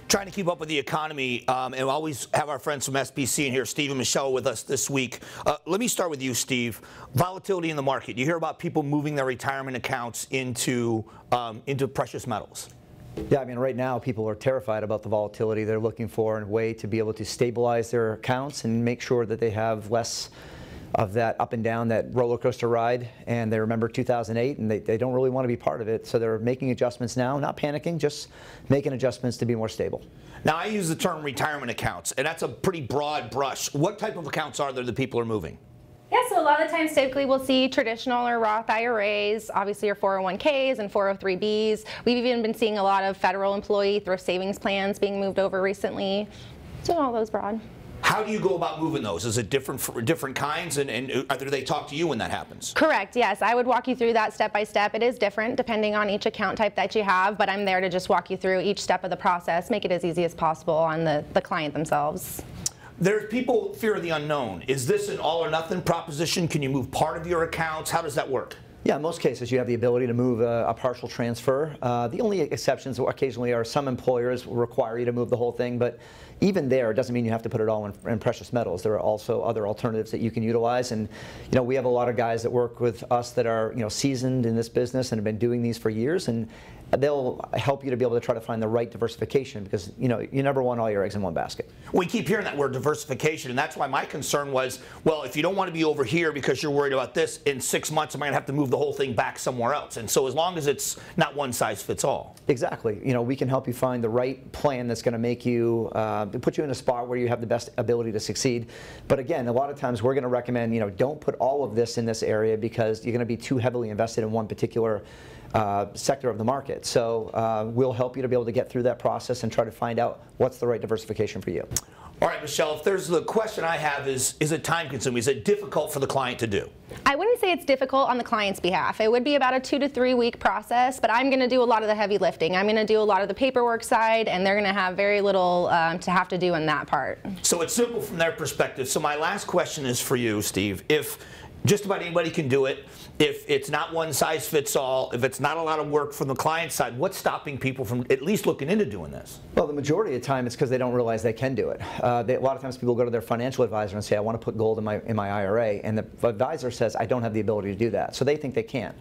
Trying to keep up with the economy, and we always have our friends from SBC in here, Steve and Michelle, with us this week. Let me start with you, Steve. Volatility in the market. You hear about people moving their retirement accounts into precious metals. Yeah, I mean, right now people are terrified about the volatility. They're looking for a way to be able to stabilize their accounts and make sure that they have less of that up and down, that roller coaster ride, and they remember 2008 and they don't really want to be part of it, so they're making adjustments now, not panicking, just making adjustments to be more stable. Now, I use the term retirement accounts, and that's a pretty broad brush. What type of accounts are there that people are moving? Yeah, so a lot of the times typically we'll see traditional or Roth IRAs, obviously your 401ks and 403bs. We've even been seeing a lot of federal employee thrift savings plans being moved over recently. So all those broad. How do you go about moving those? Is it different for different kinds, and do they talk to you when that happens? Correct, yes. I would walk you through that step by step. It is different depending on each account type that you have, but I'm there to just walk you through each step of the process, make it as easy as possible on the client themselves. There's people fear the unknown. Is this an all or nothing proposition? Can you move part of your accounts? How does that work? Yeah, in most cases you have the ability to move a partial transfer. The only exceptions occasionally are some employers will require you to move the whole thing, but even there, it doesn't mean you have to put it all in precious metals. There are also other alternatives that you can utilize, and we have a lot of guys that work with us that are seasoned in this business and have been doing these for years, and they'll help you to be able to try to find the right diversification, because you never want all your eggs in one basket. We keep hearing that word diversification, and that's why my concern was, well, if you don't want to be over here because you're worried about this, in 6 months am I going to have to move the whole thing back somewhere else? And so as long as it's not one size fits all. Exactly. We can help you find the right plan that's going to make you put you in a spot where you have the best ability to succeed. But again, a lot of times we're going to recommend don't put all of this in this area, because you're going to be too heavily invested in one particular sector of the market. So we'll help you to be able to get through that process and try to find out what's the right diversification for you. All right, Michelle, if there's the question I have is it time consuming? Is it difficult for the client to do? I wouldn't say it's difficult on the client's behalf. It would be about a 2 to 3 week process, but I'm going to do a lot of the heavy lifting. I'm going to do a lot of the paperwork side, and they're going to have very little to have to do in that part. So it's simple from their perspective. So my last question is for you, Steve. If just about anybody can do it, if it's not one size fits all, if it's not a lot of work from the client side, what's stopping people from at least looking into doing this? Well, the majority of the time it's because they don't realize they can do it. A lot of times people go to their financial advisor and say, I want to put gold in my IRA, and the advisor says, I don't have the ability to do that. So they think they can't.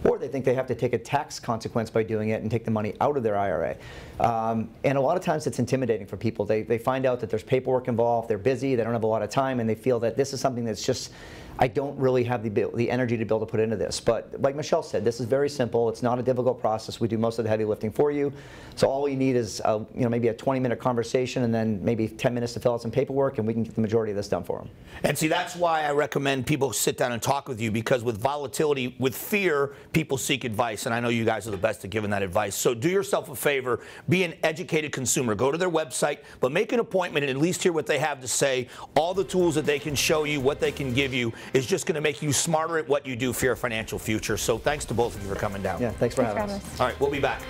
Or they think they have to take a tax consequence by doing it and take the money out of their IRA. And a lot of times it's intimidating for people. They find out that there's paperwork involved, they're busy, they don't have a lot of time, and they feel that this is something that's just, I don't really have the energy to be able to put into this. But like Michelle said, this is very simple. It's not a difficult process. We do most of the heavy lifting for you. So all you need is maybe a 20-minute conversation and then maybe 10 minutes to fill out some paperwork, and we can get the majority of this done for them. And see, that's why I recommend people sit down and talk with you, because with volatility, with fear, people seek advice, and I know you guys are the best at giving that advice. So do yourself a favor, be an educated consumer. Go to their website, but make an appointment and at least hear what they have to say. All the tools that they can show you, what they can give you, is just going to make you smarter at what you do for your financial future. So thanks to both of you for coming down. Yeah, thanks for having us. All right, we'll be back.